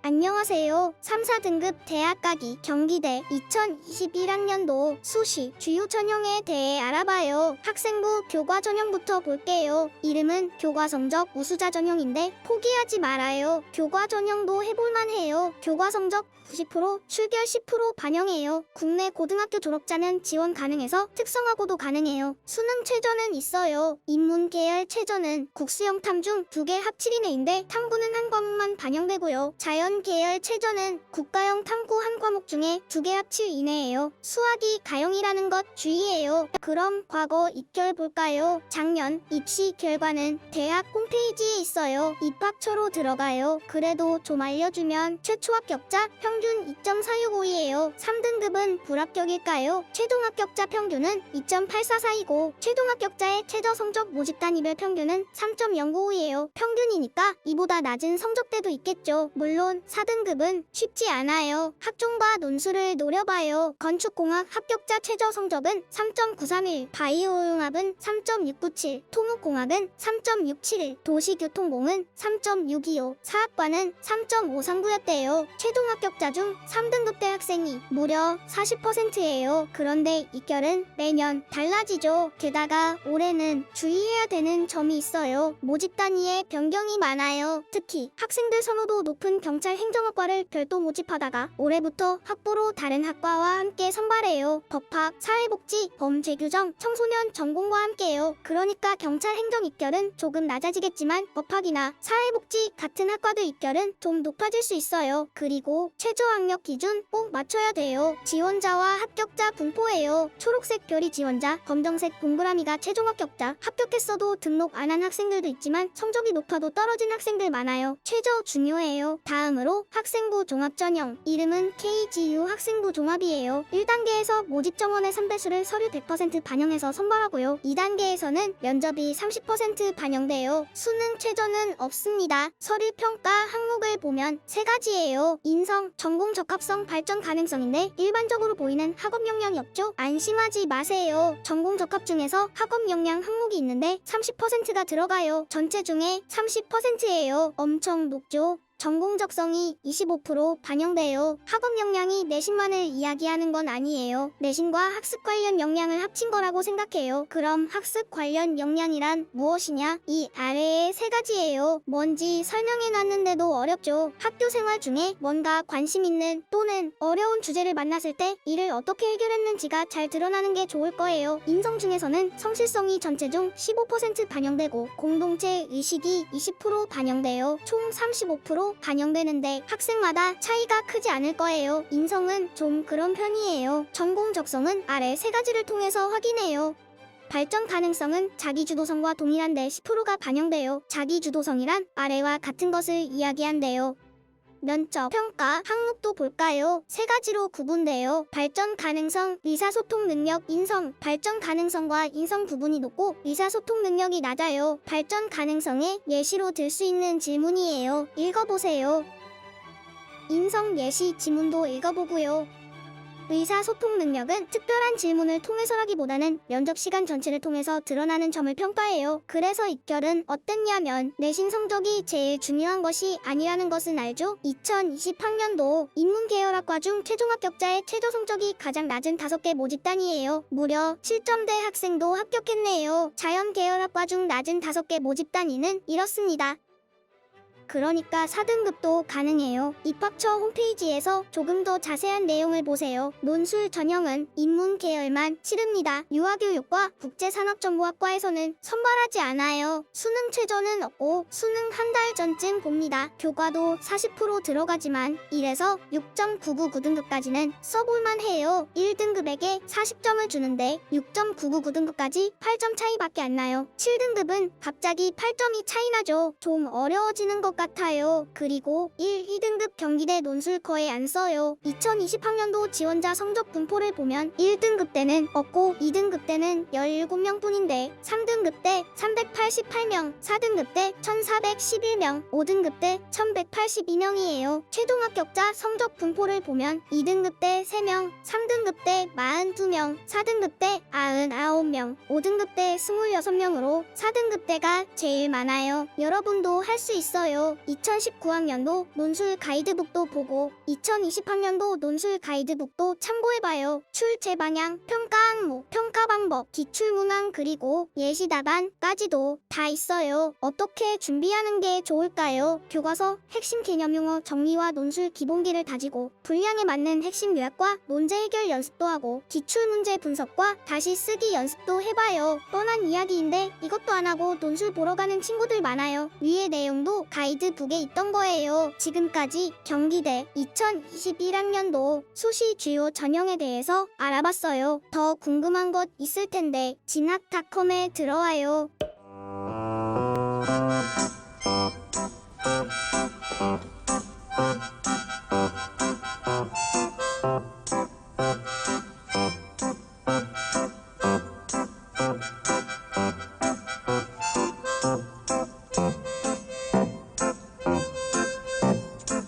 안녕하세요. 3, 4등급 대학 가기 경기대 2021학년도 수시 주요 전형에 대해 알아봐요. 학생부 교과 전형부터 볼게요. 이름은 교과 성적 우수자 전형인데 포기하지 말아요. 교과 전형도 해볼만 해요. 교과 성적 90%, 출결 10% 반영해요. 국내 고등학교 졸업자는 지원 가능해서 특성화고도 가능해요. 수능 최저는 있어요. 인문 계열 최저는 국수형 탐중 2개 합7이내인데 탐구는 한 과목만 반영되고요. 자연 계열 최저는 국가형 탐구 한 과목 중에 2개 합7 이내예요. 수학이 가형이라는 것 주의해요. 그럼 과거 입결 볼까요? 작년 입시 결과는 대학 홈페이지에 있어요. 입학처로 들어가요. 그래도 좀 알려주면 최초 합격자 평균 2.465이에요. 3등급은 불합격일까요? 최종 합격자 평균은 2.844이고 최종 합격자의 최저 성적 모집 단위별 평균은 3.095이에요. 평균이니까 이보다 낮은 성적대도 있겠죠. 물론 4등급은 쉽지 않아요. 학종과 논술을 노려봐요. 건축공학 합격자 최저 성적은 3.931, 바이오융합은 3.697, 토목공학은 3.671, 도시교통공은 3.625, 사학과는 3.539였대요. 최종 합격자 중 3등급 대학생이 무려 40%예요. 그런데 입결은 매년 달라지죠. 게다가 올해는 주의해야 되는 점이 있어요. 모집 단위에 변경이 많아요. 특히 학생들 선호도 높은 경찰 행정학과를 별도 모집하다가 올해부터 학부로 다른 학과와 함께 선발해요. 법학, 사회복지, 범죄규정, 청소년 전공과 함께요. 그러니까 경찰 행정 입결은 조금 낮아지겠지만 법학이나 사회복지 같은 학과들 입결은 좀 높아질 수 있어요. 그리고 최저 학력 기준 꼭 맞춰야 돼요. 지원자와 합격자 분포예요. 초록색 별이 지원자, 검정색 동그라미가 최종 합격자. 합격했어도 등록 안 한 학생들도 있지만 성적이 높아도 떨어진 학생들 많아요. 최저 중요해요. 다음으로 학생부 종합 전형. 이름은 KGU 학생부 종합이에요. 1단계에서 모집 정원의 선배수를 서류 100% 반영해서 선발하고요. 2단계에서는 면접이 30% 반영돼요. 수능 최저는 없습니다. 서류 평가 항목을 보면 3가지예요. 인성, 전공 적합성, 발전 가능성인데 일반적으로 보이는 학업 역량이 없죠? 안심하지 마세요. 전공 적합 중에서 학업 역량 항목이 있는데 30%가 들어가요. 전체 중에 30%예요. 엄청 높죠? 전공 적성이 25% 반영돼요. 학업 역량이 내신만을 이야기하는 건 아니에요. 내신과 학습 관련 역량을 합친 거라고 생각해요. 그럼 학습 관련 역량이란 무엇이냐? 이 아래의 3가지예요. 뭔지 설명해놨는데도 어렵죠. 학교 생활 중에 뭔가 관심 있는 또는 어려운 주제를 만났을 때 이를 어떻게 해결했는지가 잘 드러나는 게 좋을 거예요. 인성 중에서는 성실성이 전체 중 15% 반영되고 공동체 의식이 20% 반영돼요. 총 35% 반영되는데 학생마다 차이가 크지 않을 거예요. 인성은 좀 그런 편이에요. 전공 적성은 아래 3가지를 통해서 확인해요. 발전 가능성은 자기주도성과 동일한데 10%가 반영돼요. 자기주도성이란 아래와 같은 것을 이야기한대요. 면접, 평가, 항목도 볼까요? 3가지로 구분돼요. 발전 가능성, 의사소통 능력, 인성. 발전 가능성과 인성 부분이 높고 의사소통 능력이 낮아요. 발전 가능성에 예시로 들 수 있는 질문이에요. 읽어보세요. 인성 예시 지문도 읽어보고요. 의사소통 능력은 특별한 질문을 통해서라기보다는 면접 시간 전체를 통해서 드러나는 점을 평가해요. 그래서 입결은 어땠냐면 내신 성적이 제일 중요한 것이 아니라는 것은 알죠? 2020학년도 인문계열학과 중 최종 합격자의 최저 성적이 가장 낮은 5개 모집 단위예요. 무려 7점대 학생도 합격했네요. 자연계열학과 중 낮은 5개 모집 단위는 이렇습니다. 그러니까 4등급도 가능해요. 입학처 홈페이지에서 조금 더 자세한 내용을 보세요. 논술 전형은 인문 계열만 치릅니다. 유아교육과 국제산업정보학과에서는 선발하지 않아요. 수능 최저는 없고 수능 한 달 전쯤 봅니다. 교과도 40% 들어가지만 1에서 6.999등급까지는 써볼만 해요. 1등급에게 40점을 주는데 6.999등급까지 8점 차이밖에 안 나요. 7등급은 갑자기 8점이 차이 나죠. 좀 어려워지는 것 같아요. 그리고 1, 2등급 경기대 논술 거의 안 써요. 2020학년도 지원자 성적 분포를 보면 1등급 때는 없고 2등급 때는 17명 뿐인데 3등급 때 388명, 4등급 때 1411명, 5등급 때 1182명이에요. 최종 합격자 성적 분포를 보면 2등급 때 3명, 3등급 때 42명, 4등급 때 99명, 5등급 때 26명으로 4등급 때가 제일 많아요. 여러분도 할 수 있어요. 알아봤어요. 2019학년도 논술 가이드북도 보고 2020학년도 논술 가이드북도 참고해봐요. 출제 방향, 평가 항목, 평가 방법, 기출 문항 그리고 예시 답안까지도 다 있어요. 어떻게 준비하는 게 좋을까요? 교과서 핵심 개념 용어 정리와 논술 기본기를 다지고 분량에 맞는 핵심 요약과 문제 해결 연습도 하고 기출 문제 분석과 다시 쓰기 연습도 해봐요. 뻔한 이야기인데 이것도 안 하고 논술 보러 가는 친구들 많아요. 위의 내용도 가이드북에 있던 거예요. 지금까지 경기대 2021학년도 수시 주요 전형에 대해서 알아봤어요. 더 궁금한 것 있을 텐데 진학닷컴에 들어와요.